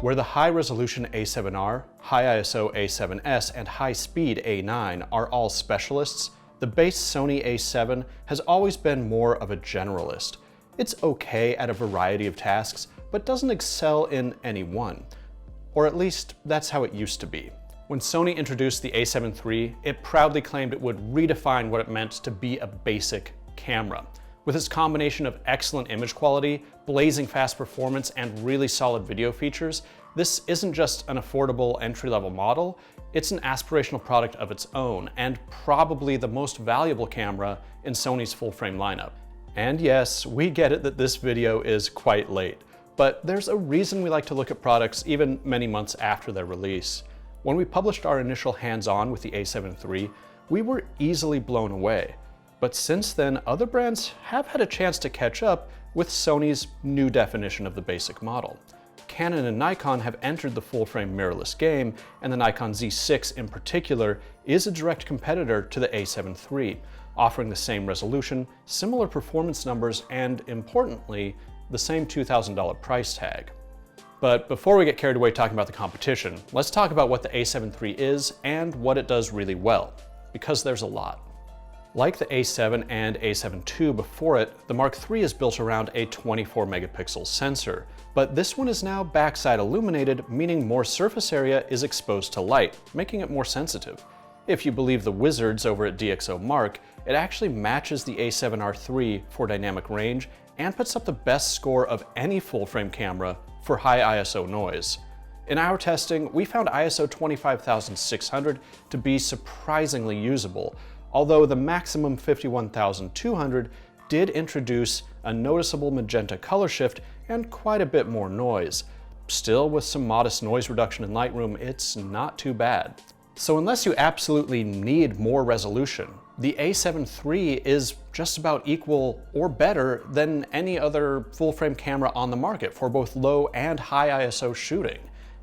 Where the high-resolution A7R, high ISO A7S, and high-speed A9 are all specialists, the base Sony A7 has always been more of a generalist. It's okay at a variety of tasks, but doesn't excel in any one. Or at least, that's how it used to be. When Sony introduced the A7 III, it proudly claimed it would redefine what it meant to be a basic camera. With its combination of excellent image quality, blazing fast performance, and really solid video features, this isn't just an affordable entry-level model, it's an aspirational product of its own, and probably the most valuable camera in Sony's full-frame lineup. And yes, we get it that this video is quite late, but there's a reason we like to look at products even many months after their release. When we published our initial hands-on with the A7 III, we were easily blown away. But since then, other brands have had a chance to catch up with Sony's new definition of the basic model. Canon and Nikon have entered the full-frame mirrorless game, and the Nikon Z6 in particular is a direct competitor to the A7 III, offering the same resolution, similar performance numbers, and importantly, the same $2,000 price tag. But before we get carried away talking about the competition, let's talk about what the A7 III is and what it does really well, because there's a lot. Like the A7 and A7 II before it, the Mark III is built around a 24 megapixel sensor, but this one is now backside illuminated, meaning more surface area is exposed to light, making it more sensitive. If you believe the wizards over at DxOMark, it actually matches the A7R III for dynamic range and puts up the best score of any full-frame camera for high ISO noise. In our testing, we found ISO 25,600 to be surprisingly usable, although the maximum 51,200 did introduce a noticeable magenta color shift and quite a bit more noise. Still, with some modest noise reduction in Lightroom, it's not too bad. So unless you absolutely need more resolution, the A7 III is just about equal or better than any other full-frame camera on the market for both low and high ISO shooting.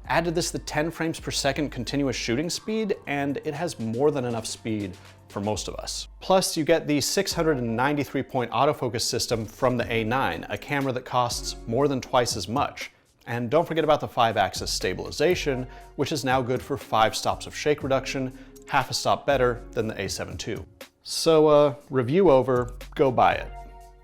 Add to this the 10 frames per second continuous shooting speed, and it has more than enough speed for most of us. Plus, you get the 693-point autofocus system from the A9, a camera that costs more than twice as much. And don't forget about the 5-axis stabilization, which is now good for 5 stops of shake reduction, half a stop better than the A7 II. So, review over, go buy it.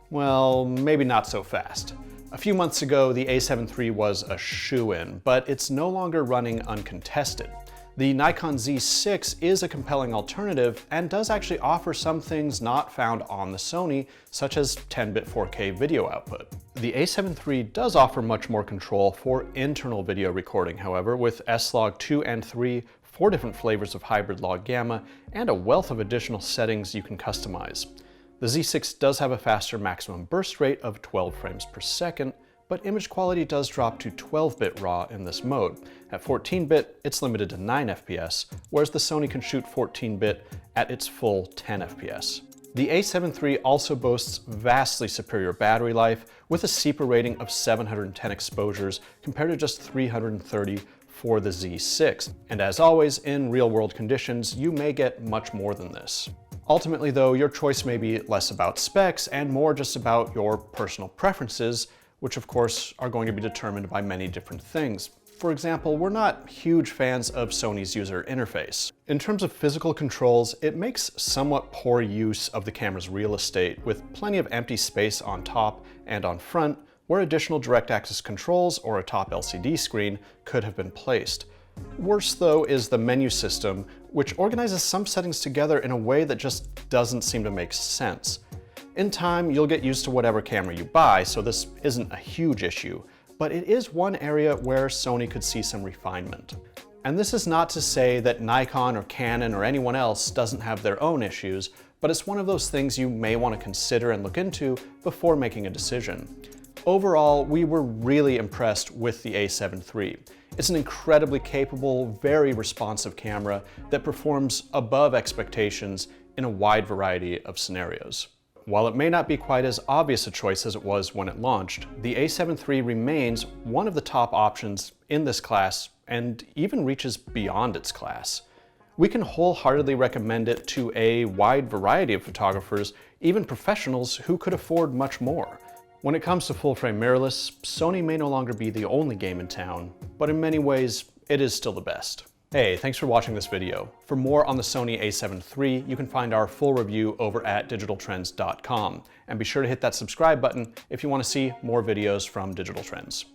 Well, maybe not so fast. A few months ago, the A7 III was a shoo-in, but it's no longer running uncontested. The Nikon Z6 is a compelling alternative and does actually offer some things not found on the Sony, such as 10-bit 4K video output. The A7 III does offer much more control for internal video recording, however, with S-Log 2 and 3, 4 different flavors of hybrid log gamma, and a wealth of additional settings you can customize. The Z6 does have a faster maximum burst rate of 12 frames per second, but image quality does drop to 12-bit RAW in this mode. At 14-bit, it's limited to 9 FPS, whereas the Sony can shoot 14-bit at its full 10 FPS. The A7 III also boasts vastly superior battery life, with a CEPA rating of 710 exposures compared to just 330 for the Z6. And as always, in real-world conditions, you may get much more than this. Ultimately though, your choice may be less about specs and more just about your personal preferences, which of course are going to be determined by many different things. For example, we're not huge fans of Sony's user interface. In terms of physical controls, it makes somewhat poor use of the camera's real estate, with plenty of empty space on top and on front, where additional direct access controls or a top LCD screen could have been placed. Worse though is the menu system, which organizes some settings together in a way that just doesn't seem to make sense. In time, you'll get used to whatever camera you buy, so this isn't a huge issue, but it is one area where Sony could see some refinement. And this is not to say that Nikon or Canon or anyone else doesn't have their own issues, but it's one of those things you may want to consider and look into before making a decision. Overall, we were really impressed with the A7 III. It's an incredibly capable, very responsive camera that performs above expectations in a wide variety of scenarios. While it may not be quite as obvious a choice as it was when it launched, the A7 III remains one of the top options in this class and even reaches beyond its class. We can wholeheartedly recommend it to a wide variety of photographers, even professionals who could afford much more. When it comes to full-frame mirrorless, Sony may no longer be the only game in town, but in many ways, it is still the best. Hey, thanks for watching this video. For more on the Sony A7 III, you can find our full review over at digitaltrends.com. And be sure to hit that subscribe button if you want to see more videos from Digital Trends.